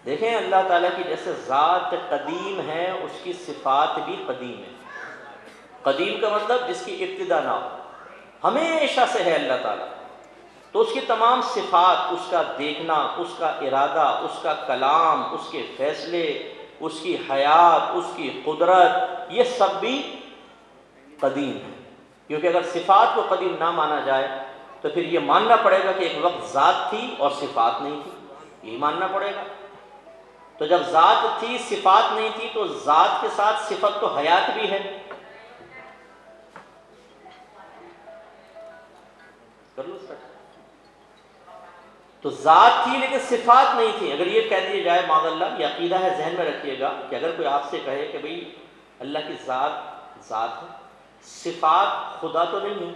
دیکھیں اللہ تعالیٰ کی جیسے ذات قدیم ہے، اس کی صفات بھی قدیم ہے۔ قدیم کا مطلب جس کی ابتدا نہ ہو، ہمیشہ سے ہے اللہ تعالیٰ، تو اس کی تمام صفات، اس کا دیکھنا، اس کا ارادہ، اس کا کلام، اس کے فیصلے، اس کی حیات، اس کی قدرت، یہ سب بھی قدیم ہے۔ کیونکہ اگر صفات کو قدیم نہ مانا جائے تو پھر یہ ماننا پڑے گا کہ ایک وقت ذات تھی اور صفات نہیں تھی، یہی ماننا پڑے گا۔ تو جب ذات تھی صفات نہیں تھی تو ذات کے ساتھ صفت تو حیات بھی ہے۔ کر لو سر، تو ذات تھی لیکن صفات نہیں تھی۔ اگر یہ کہہ دیا جائے معاذ اللہ، یہ عقیدہ ہے، ذہن میں رکھیے گا کہ اگر کوئی آپ سے کہے کہ بھئی اللہ کی ذات ہے، صفات خدا تو نہیں ہے،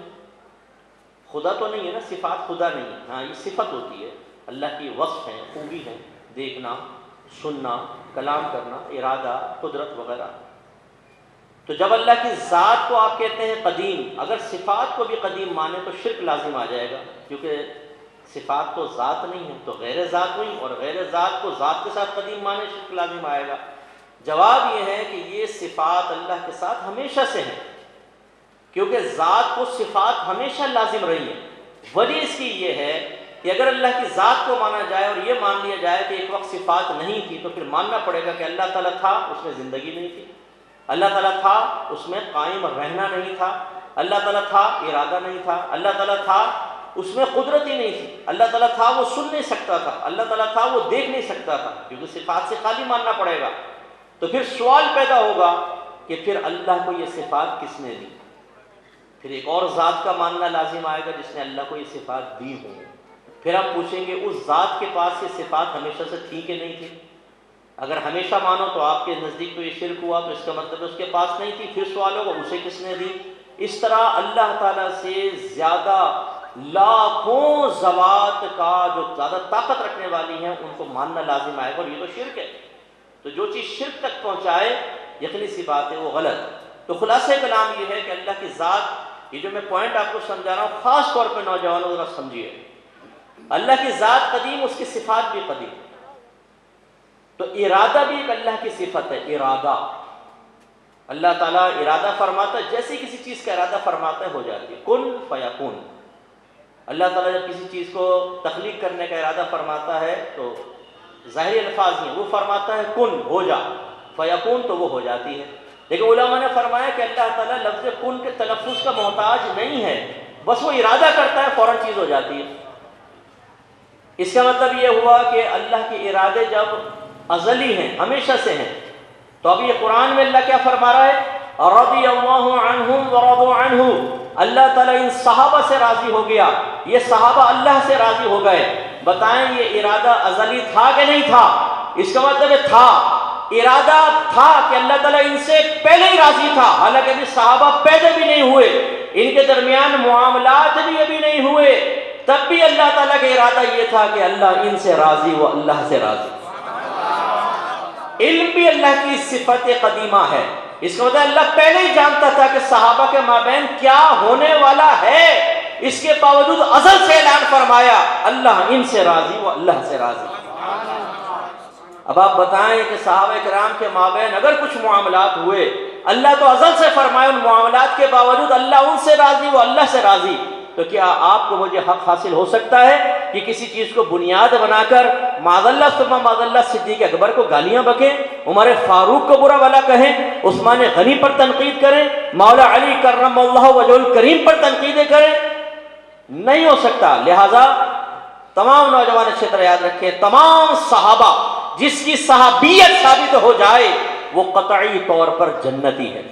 خدا تو نہیں ہے نا، صفات خدا نہیں ہے، ہاں یہ صفت ہوتی ہے، اللہ کی وصف ہیں، خوبی ہیں، دیکھنا، سننا، کلام کرنا، ارادہ، قدرت وغیرہ۔ تو جب اللہ کی ذات کو آپ کہتے ہیں قدیم، اگر صفات کو بھی قدیم مانے تو شرک لازم آ جائے گا، کیونکہ صفات تو ذات نہیں ہے تو غیر ذات ہوئی، اور غیر ذات کو ذات کے ساتھ قدیم مانے شرک لازم آئے گا۔ جواب یہ ہے کہ یہ صفات اللہ کے ساتھ ہمیشہ سے ہیں، کیونکہ ذات کو صفات ہمیشہ لازم رہی ہیں۔ وجہ اس کی یہ ہے کہ اگر اللہ کی ذات کو مانا جائے اور یہ مان لیا جائے کہ ایک وقت صفات نہیں تھی، تو پھر ماننا پڑے گا کہ اللہ تعالیٰ تھا، اس میں زندگی نہیں تھی، اللہ تعالیٰ تھا، اس میں قائم رہنا نہیں تھا، اللہ تعالیٰ تھا، ارادہ نہیں تھا، اللہ تعالیٰ تھا، اس میں قدرت ہی نہیں تھی، اللہ تعالیٰ تھا، وہ سن نہیں سکتا تھا، اللہ تعالیٰ تھا، وہ دیکھ نہیں سکتا تھا، کیونکہ صفات سے خالی ماننا پڑے گا۔ تو پھر سوال پیدا ہوگا کہ پھر اللہ کو یہ صفات کس نے دی؟ پھر ایک اور ذات کا ماننا لازم آئے گا جس نے اللہ کو یہ صفات دی ہوں۔ پھر ہم پوچھیں گے اس ذات کے پاس یہ صفات ہمیشہ سے تھی کہ نہیں تھی؟ اگر ہمیشہ مانو تو آپ کے نزدیک تو یہ شرک ہوا، تو اس کا مطلب اس کے پاس نہیں تھی۔ پھر سوال ہوگا اسے کس نے دی؟ اس طرح اللہ تعالیٰ سے زیادہ لاکھوں ذوات کا جو زیادہ طاقت رکھنے والی ہیں ان کو ماننا لازم آئے گا، اور یہ تو شرک ہے۔ تو جو چیز شرک تک پہنچائے یقینی سی بات ہے وہ غلط۔ تو خلاصہ کلام یہ ہے کہ اللہ کی ذات، یہ جو میں پوائنٹ آپ کو سمجھا رہا ہوں خاص طور پہ نوجوانوں ذرا سمجھیے، اللہ کی ذات قدیم، اس کی صفات بھی قدیم۔ تو ارادہ بھی ایک اللہ کی صفت ہے، ارادہ۔ اللہ تعالیٰ ارادہ فرماتا ہے، جیسے کسی چیز کا ارادہ فرماتا ہے ہو جاتی ہے، کن فیکون۔ اللہ تعالیٰ جب کسی چیز کو تخلیق کرنے کا ارادہ فرماتا ہے تو ظاہری الفاظ ہیں، وہ فرماتا ہے کن، ہو جا، فیکون، تو وہ ہو جاتی ہے۔ لیکن علماء نے فرمایا کہ اللہ تعالیٰ لفظ کن کے تلفظ کا محتاج نہیں ہے، بس وہ ارادہ کرتا ہے فوراً چیز ہو جاتی ہے۔ اس کا مطلب یہ ہوا کہ اللہ کے ارادے جب ازلی ہیں، ہمیشہ سے ہیں، تو اب یہ قرآن میں اللہ کیا فرما رہا ہے؟ رضی اللہ عنہم ورضوا عنہ، اللہ تعالیٰ ان صحابہ سے راضی ہو گیا، یہ صحابہ اللہ سے راضی ہو گئے۔ بتائیں یہ ارادہ ازلی تھا کہ نہیں تھا؟ اس کا مطلب تھا، ارادہ تھا کہ اللہ تعالیٰ ان سے پہلے ہی راضی تھا، حالانکہ ابھی صحابہ پیدا بھی نہیں ہوئے، ان کے درمیان معاملات بھی ابھی نہیں ہوئے، تب بھی اللہ تعالیٰ کا ارادہ یہ تھا کہ اللہ ان سے راضی، وہ اللہ سے راضی۔ علم بھی اللہ کی صفت قدیمہ ہے، اس کا مطلب اللہ پہلے ہی جانتا تھا کہ صحابہ کے مابین کیا ہونے والا ہے، اس کے باوجود ازل سے اعلان فرمایا اللہ ان سے راضی، وہ اللہ سے راضی۔ اب آپ بتائیں کہ صحابہ کرام کے مابین اگر کچھ معاملات ہوئے، اللہ تو ازل سے فرمائے ان معاملات کے باوجود اللہ ان سے راضی، وہ اللہ سے راضی، تو کیا آپ کو مجھے حق حاصل ہو سکتا ہے کہ کسی چیز کو بنیاد بنا کر معاذ اللہ ثم معاذ اللہ صدیق اکبر کو گالیاں بکیں، عمر فاروق کو برا بھلا کہیں، عثمان غنی پر تنقید کریں، مولا علی کرم اللہ وجہ الکریم پر تنقیدیں کریں؟ نہیں ہو سکتا۔ لہذا تمام نوجوان اچھی طرح یاد رکھیں، تمام صحابہ جس کی صحابیت ثابت ہو جائے وہ قطعی طور پر جنتی ہے،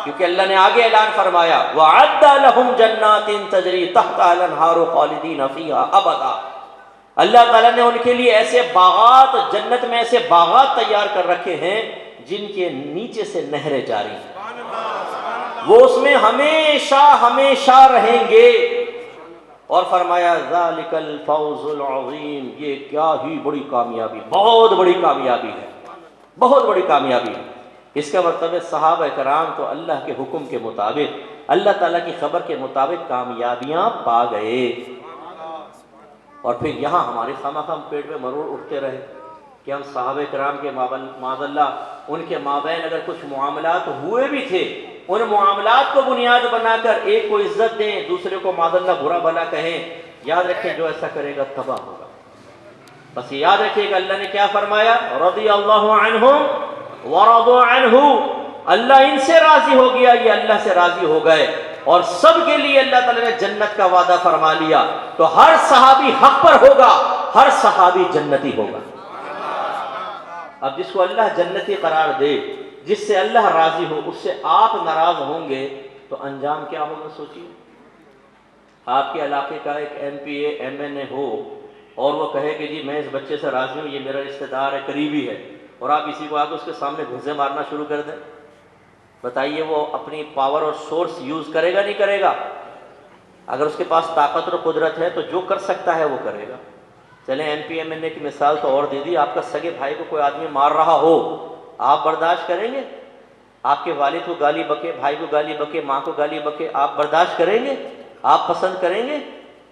کیونکہ اللہ نے آگے اعلان فرمایا وَعَدَّ لَهُمْ جَنَّاتٍ تَجْرِي تَحْتَهَا الْأَنْهَارُ خَالِدِينَ فِيهَا أَبَدًا۔ اللہ تعالیٰ نے ان کے لیے ایسے باغات، جنت میں ایسے باغات تیار کر رکھے ہیں جن کے نیچے سے نہریں جاری ہیں، وہ اس میں ہمیشہ ہمیشہ رہیں گے۔ اور فرمایا ذَلِكَ الْفَوْزُ الْعَظِيمُ، یہ کیا ہی بڑی کامیابی، بہت بڑی کامیابی ہے، بہت بڑی کامیابی ہے۔ اس کا مطلب ہے صحابہ کرام تو اللہ کے حکم کے مطابق، اللہ تعالیٰ کی خبر کے مطابق کامیابیاں پا گئے، اور پھر یہاں ہمارے خواہ پیٹ میں مرور اٹھتے رہے کہ ہم صحابہ کرام کے معاذ اللہ ان کے مابین اگر کچھ معاملات ہوئے بھی تھے، ان معاملات کو بنیاد بنا کر ایک کو عزت دیں، دوسرے کو معاذ اللہ برا بھلا کہیں، یاد رکھیں جو ایسا کرے گا تباہ ہوگا۔ بس یاد رکھیے کہ اللہ نے کیا فرمایا، رضی اللہ عنہم ورضوا عنہ، اللہ ان سے راضی ہو گیا، یہ اللہ سے راضی ہو گئے، اور سب کے لیے اللہ تعالیٰ نے جنت کا وعدہ فرما لیا۔ تو ہر صحابی حق پر ہوگا، ہر صحابی جنتی ہوگا۔ اب جس کو اللہ جنتی قرار دے، جس سے اللہ راضی ہو، اس سے آپ ناراض ہوں گے تو انجام کیا ہوگا سوچیے۔ آپ کے علاقے کا ایک M P A M N A ہو اور وہ کہے کہ جی میں اس بچے سے راضی ہوں، یہ میرا رشتہ دار ہے، قریبی ہے، اور آپ اسی کو آ کے اس کے سامنے گھوسے مارنا شروع کر دیں، بتائیے وہ اپنی پاور اور سورس یوز کرے گا نہیں کرے گا؟ اگر اس کے پاس طاقت اور قدرت ہے تو جو کر سکتا ہے وہ کرے گا۔ چلیں ایم پی ایم این اے کی مثال تو اور دے دی، آپ کا سگے بھائی کو کوئی آدمی مار رہا ہو، آپ برداشت کریں گے؟ آپ کے والد کو گالی بکے، بھائی کو گالی بکے، ماں کو گالی بکے، آپ برداشت کریں گے؟ آپ پسند کریں گے؟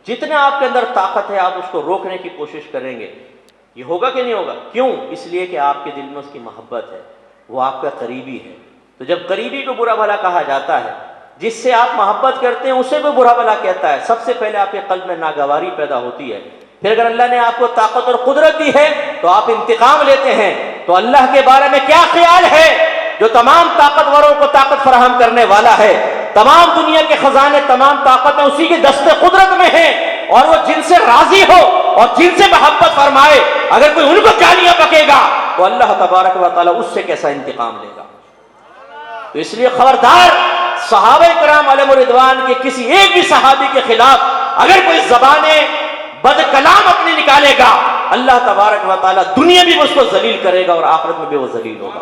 جتنے آپ کے اندر طاقت ہے آپ اس کو روکنے کی کوشش کریں گے۔ یہ ہوگا کہ نہیں ہوگا؟ کیوں؟ اس لیے کہ آپ کے دل میں اس کی محبت ہے، وہ آپ کا قریبی ہے۔ تو جب قریبی کو برا بھلا کہا جاتا ہے، جس سے آپ محبت کرتے ہیں اسے کوئی برا بھلا کہتا ہے، سب سے پہلے آپ کے قلب میں ناگواری پیدا ہوتی ہے۔ پھر اگر اللہ نے آپ کو طاقت اور قدرت دی ہے تو آپ انتقام لیتے ہیں۔ تو اللہ کے بارے میں کیا خیال ہے جو تمام طاقتوروں کو طاقت فراہم کرنے والا ہے؟ تمام دنیا کے خزانے، تمام طاقتیں اسی کے دست قدرت میں ہیں، اور وہ جن سے راضی ہو اور جن سے محبت فرمائے، اگر کوئی ان کو گالیاں بکے گا تو اللہ تبارک و تعالیٰ اس سے کیسا انتقام لے گا۔ تو اس لیے خبردار، صحابہ کرام علیہم رضوان کے کسی ایک بھی صحابی کے خلاف اگر کوئی زبانیں بد کلام اپنی نکالے گا، اللہ تبارک و تعالیٰ دنیا بھی اس کو ذلیل کرے گا اور آخرت میں بھی وہ ذلیل ہوگا۔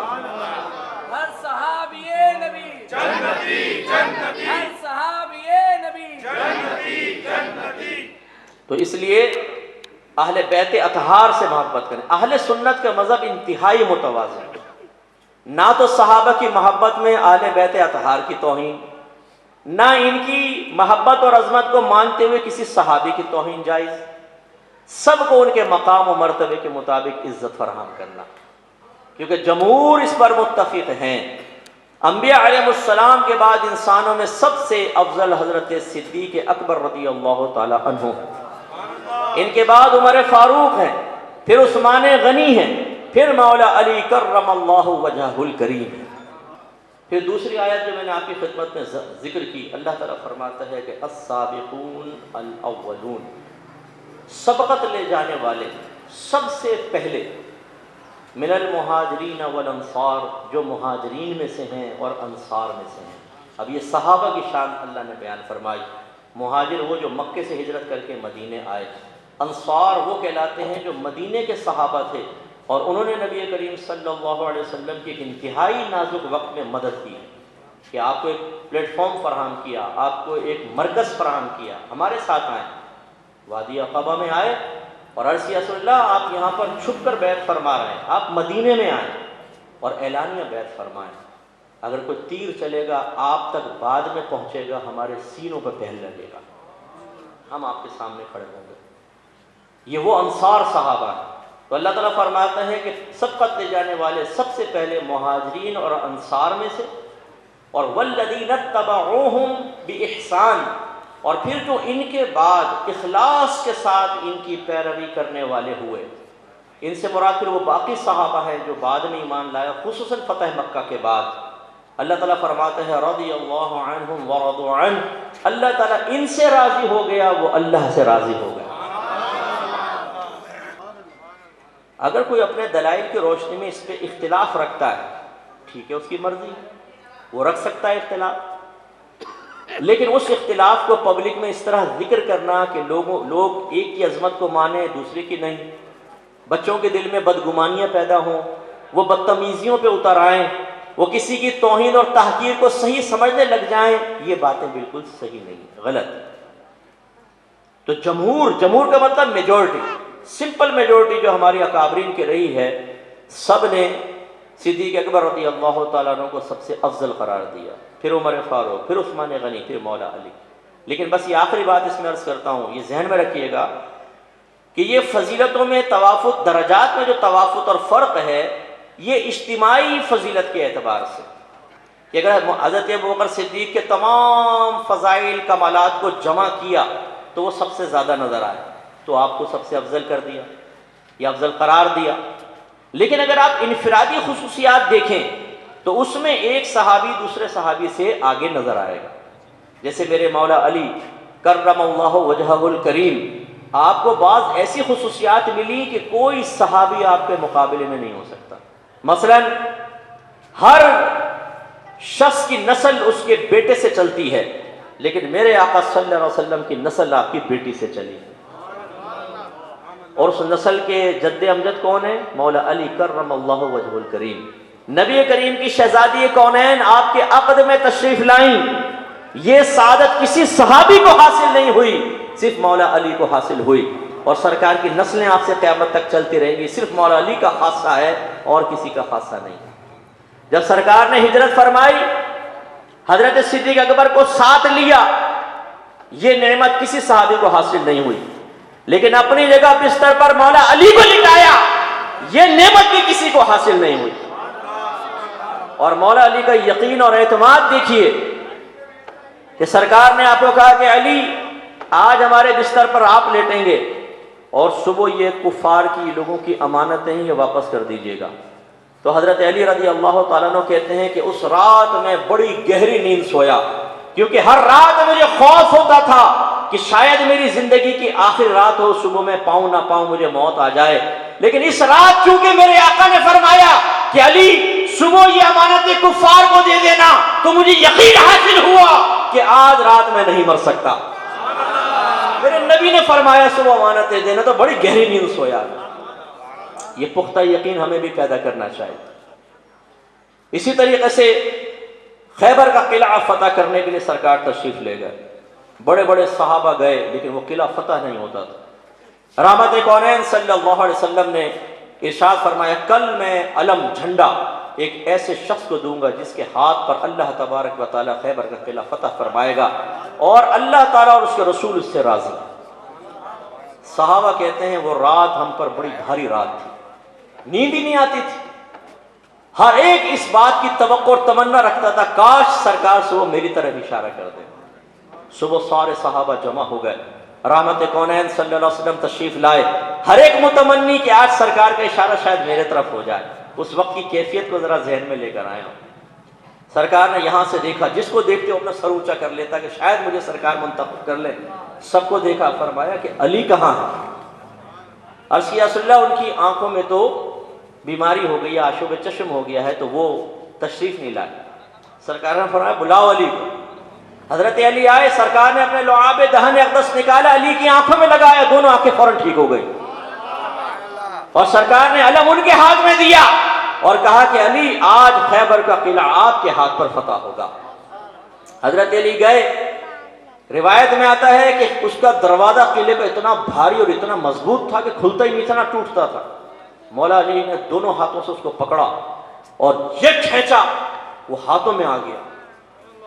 ہر صحابی نبی جنتی جنتی، ہر صحابی نبی جنتی جنتی۔ تو اس لیے اہل بیت اطہار سے محبت کریں۔ اہل سنت کا مذہب انتہائی متوازن ہے، نہ تو صحابہ کی محبت میں اہل بیت اطہار کی توہین، نہ ان کی محبت اور عظمت کو مانتے ہوئے کسی صحابی کی توہین جائز، سب کو ان کے مقام و مرتبے کے مطابق عزت فراہم کرنا، کیونکہ جمہور اس پر متفق ہیں۔ انبیاء علیہ السلام کے بعد انسانوں میں سب سے افضل حضرت صدیق اکبر رضی اللہ تعالی عنہ، ان کے بعد عمر فاروق ہیں، پھر عثمان غنی ہیں، پھر مولا علی کرم اللہ وجہہ الکریم ہے۔ پھر دوسری آیت جو میں نے آپ کی خدمت میں ذکر کی، اللہ تعالیٰ فرماتا ہے کہ السابقون الاولون، سبقت لے جانے والے سب سے پہلے، من المہاجرین والانصار، جو مہاجرین میں سے ہیں اور انصار میں سے ہیں۔ اب یہ صحابہ کی شان اللہ نے بیان فرمائی۔ مہاجر وہ جو مکے سے ہجرت کر کے مدینے آئے، انصار وہ کہلاتے ہیں جو مدینے کے صحابہ تھے اور انہوں نے نبی کریم صلی اللہ علیہ وسلم کی ایک انتہائی نازک وقت میں مدد کی، کہ آپ کو ایک پلیٹ فارم فراہم کیا، آپ کو ایک مرکز فراہم کیا، ہمارے ساتھ آئیں۔ وادی عقبہ میں آئے اور عرض یا رسول اللہ آپ یہاں پر چھپ کر بیعت فرما رہے ہیں، آپ مدینے میں آئیں اور اعلانیہ بیعت فرمائیں۔ اگر کوئی تیر چلے گا آپ تک بعد میں پہنچے گا، ہمارے سینوں پہ پہل لگے گا، ہم آپ کے سامنے کھڑے ہوں گے۔ یہ وہ انصار صحابہ ہیں۔ تو اللہ تعالیٰ فرماتا ہے کہ سبقت لے جانے والے سب سے پہلے مہاجرین اور انصار میں سے، اور والذین اتبعوہم بإحسان، اور پھر جو ان کے بعد اخلاص کے ساتھ ان کی پیروی کرنے والے ہوئے۔ ان سے مراد پھر وہ باقی صحابہ ہیں جو بعد میں ایمان لائے، خصوصاً فتح مکہ کے بعد۔ اللہ تعالیٰ فرماتا ہے رضی اللہ عنہم ورضوا عنہ، اللہ تعالیٰ ان سے راضی ہو گیا، وہ اللہ سے راضی ہو گیا۔ اگر کوئی اپنے دلائل کی روشنی میں اس پہ اختلاف رکھتا ہے، ٹھیک ہے، اس کی مرضی، وہ رکھ سکتا ہے اختلاف، لیکن اس اختلاف کو پبلک میں اس طرح ذکر کرنا کہ لوگ ایک کی عظمت کو مانیں دوسرے کی نہیں، بچوں کے دل میں بدگمانیاں پیدا ہوں، وہ بدتمیزیوں پہ اتر آئیں، وہ کسی کی توہین اور تحقیر کو صحیح سمجھنے لگ جائیں، یہ باتیں بالکل صحیح نہیں، غلط۔ تو جمہور کا مطلب میجورٹی، سمپل میجورٹی جو ہماری اکابرین کی رہی ہے، سب نے صدیق اکبر رضی اللہ تعالیٰ عنہ کو سب سے افضل قرار دیا، پھر عمر فاروق، پھر عثمان غنی، پھر مولا علی۔ لیکن بس یہ آخری بات اس میں عرض کرتا ہوں، یہ ذہن میں رکھیے گا کہ یہ فضیلتوں میں توافت، درجات میں جو توافت اور فرق ہے یہ اجتماعی فضیلت کے اعتبار سے، کہ اگر حضرت ابوبکر صدیق کے تمام فضائل کمالات کو جمع کیا تو وہ سب سے زیادہ نظر آئے، تو آپ کو سب سے افضل کر دیا یا افضل قرار دیا۔ لیکن اگر آپ انفرادی خصوصیات دیکھیں تو اس میں ایک صحابی دوسرے صحابی سے آگے نظر آئے گا۔ جیسے میرے مولا علی کرم اللہ وجہہ الکریم، آپ کو بعض ایسی خصوصیات ملی کہ کوئی صحابی آپ کے مقابلے میں نہیں ہو سکتا۔ مثلا ہر شخص کی نسل اس کے بیٹے سے چلتی ہے، لیکن میرے آقا صلی اللہ علیہ وسلم کی نسل آپ کی بیٹی سے چلی، اور اس نسل کے جد امجد کون ہیں؟ مولا علی کرم اللہ وجہ الکریم، نبی کریم کی شہزادی کونین آپ کے عقد میں تشریف لائیں۔ یہ سعادت کسی صحابی کو حاصل نہیں ہوئی، صرف مولا علی کو حاصل ہوئی، اور سرکار کی نسلیں آپ سے قیامت تک چلتی رہیں گی، صرف مولا علی کا خاصہ ہے اور کسی کا خاصہ نہیں۔ جب سرکار نے ہجرت فرمائی، حضرت صدیق اکبر کو ساتھ لیا، یہ نعمت کسی صحابی کو حاصل نہیں ہوئی، لیکن اپنی جگہ بستر پر مولا علی کو لٹایا، یہ نعمت بھی کسی کو حاصل نہیں ہوئی۔ اور مولا علی کا یقین اور اعتماد دیکھیے کہ سرکار نے آپ کو کہا کہ علی آج ہمارے بستر پر آپ لیٹیں گے، اور صبح یہ کفار کی لوگوں کی امانتیں یہ واپس کر دیجیے گا۔ تو حضرت علی رضی اللہ تعالیٰ عنہ کہتے ہیں کہ اس رات میں بڑی گہری نیند سویا، کیونکہ ہر رات مجھے خوف ہوتا تھا کہ شاید میری زندگی کی آخری رات ہو، صبح میں پاؤں نہ پاؤں مجھے موت آ جائے، لیکن اس رات چونکہ میرے آقا نے فرمایا کہ علی صبح یہ امانتیں کفار کو دے دینا، تو مجھے یقین حاصل ہوا کہ آج رات میں نہیں مر سکتا۔ میرے نبی نے فرمایا صبح امانتیں دینا، تو بڑی گہری نیند سویا۔ یہ پختہ یقین ہمیں بھی پیدا کرنا چاہیے۔ اسی طریقے سے خیبر کا قلعہ فتح کرنے کے لیے سرکار تشریف لے گئے، بڑے بڑے صحابہ گئے، لیکن وہ قلعہ فتح نہیں ہوتا تھا۔ رحمت کونین صلی اللہ علیہ وسلم نے ارشاد فرمایا، کل میں علم جھنڈا ایک ایسے شخص کو دوں گا جس کے ہاتھ پر اللہ تبارک و تعالیٰ خیبر کا قلعہ فتح فرمائے گا، اور اللہ تعالیٰ اور اس کے رسول اس سے راضی۔ صحابہ کہتے ہیں وہ رات ہم پر بڑی بھاری رات تھی، نیند ہی نہیں آتی تھی، ہر ایک اس بات کی توقع اور تمنا رکھتا تھا کاش سرکار صبح میری طرف اشارہ کر دے۔ صبح سارے صحابہ جمع ہو گئے، رحمت کونین صلی اللہ علیہ وسلم تشریف لائے، ہر ایک متمنی کہ آج سرکار کا اشارہ شاید میرے طرف ہو جائے۔ اس وقت کی کیفیت کو ذرا ذہن میں لے کر آیا ہوں۔ سرکار نے یہاں سے دیکھا، جس کو دیکھتے ہو اپنا سر اونچا کر لیتا کہ شاید مجھے سرکار منتخب کر لے، سب کو دیکھا، فرمایا کہ علی کہاں ہے؟ عرض کیا رسول اللہ ان کی آنکھوں میں تو بیماری ہو گئی ہے، آشوب چشم ہو گیا ہے، تو وہ تشریف نہیں لائے۔ سرکار نے فرمایا بلاؤ علی کو۔ حضرت علی آئے، سرکار نے اپنے لعاب دہن اقدس نکالا، علی کی آنکھوں میں لگایا، دونوں آنکھیں فوراً ٹھیک ہو گئی، اور سرکار نے علم ان کے ہاتھ میں دیا اور کہا کہ علی آج خیبر کا قلعہ آپ کے ہاتھ پر فتح ہوگا۔ حضرت علی گئے، روایت میں آتا ہے کہ اس کا دروازہ قلعے کا اتنا بھاری اور اتنا مضبوط تھا کہ کھلتا ہی نہیں تھا، نہ ٹوٹتا تھا۔ مولا علی نے دونوں ہاتھوں سے اس کو پکڑا اور یہ کھینچا، وہ ہاتھوں میں آ گیا،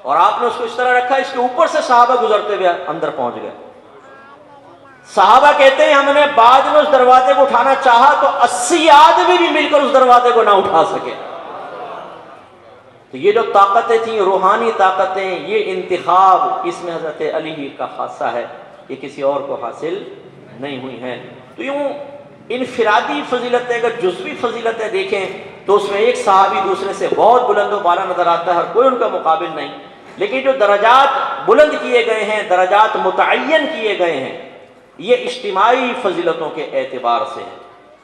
اور آپ نے اس کو اس طرح رکھا، اس کے اوپر سے صحابہ گزرتے ہوئے اندر پہنچ گئے۔ صحابہ کہتے ہیں ہم نے بعد میں اس دروازے کو اٹھانا چاہا تو 80 آدمی بھی مل کر اس دروازے کو نہ اٹھا سکے۔ تو یہ جو طاقتیں تھیں، روحانی طاقتیں، یہ انتخاب اس میں حضرت علی ہی کا خاصہ ہے، یہ کسی اور کو حاصل نہیں ہوئی ہیں۔ تو یوں انفرادی فضیلتیں اگر جزوی فضیلتیں دیکھیں تو اس میں ایک صحابی دوسرے سے بہت بلند و بالا نظر آتا ہے، ہر کوئی ان کا مقابل نہیں، لیکن جو درجات بلند کیے گئے ہیں، درجات متعین کیے گئے ہیں، یہ اجتماعی فضیلتوں کے اعتبار سے ہے۔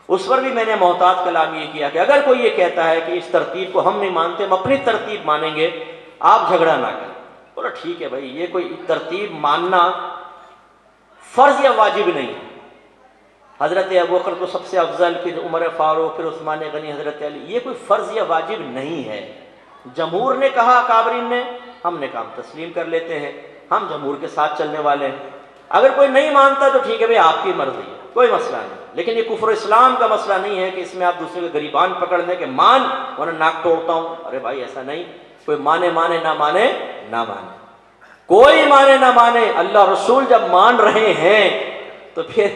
اس پر بھی میں نے محتاط کلام یہ کیا کہ اگر کوئی یہ کہتا ہے کہ اس ترتیب کو ہم نہیں مانتے، ہم اپنی ترتیب مانیں گے، آپ جھگڑا نہ کریں، بولا ٹھیک ہے بھائی، یہ کوئی ترتیب ماننا فرض یا واجب نہیں ہے۔ حضرت ابوبکر کو سب سے افضل، پھر عمر فاروق، پھر عثمان غنی، حضرت علی، یہ کوئی فرض یا واجب نہیں ہے۔ جمہور نے کہا، اکابرین نے، ہم نے کام تسلیم کر لیتے ہیں، ہم جمہور کے ساتھ چلنے والے ہیں۔ اگر کوئی نہیں مانتا تو ٹھیک ہے بھائی، آپ کی مرضی ہے، کوئی مسئلہ نہیں، لیکن یہ کفر اسلام کا مسئلہ نہیں ہے کہ اس میں آپ دوسرے کے گریبان پکڑ لیں کہ مان ورنہ ناک توڑتا ہوں۔ ارے بھائی ایسا نہیں، کوئی مانے مانے، نہ مانے نہ مانے، کوئی مانے نہ مانے، اللہ رسول جب مان رہے ہیں تو پھر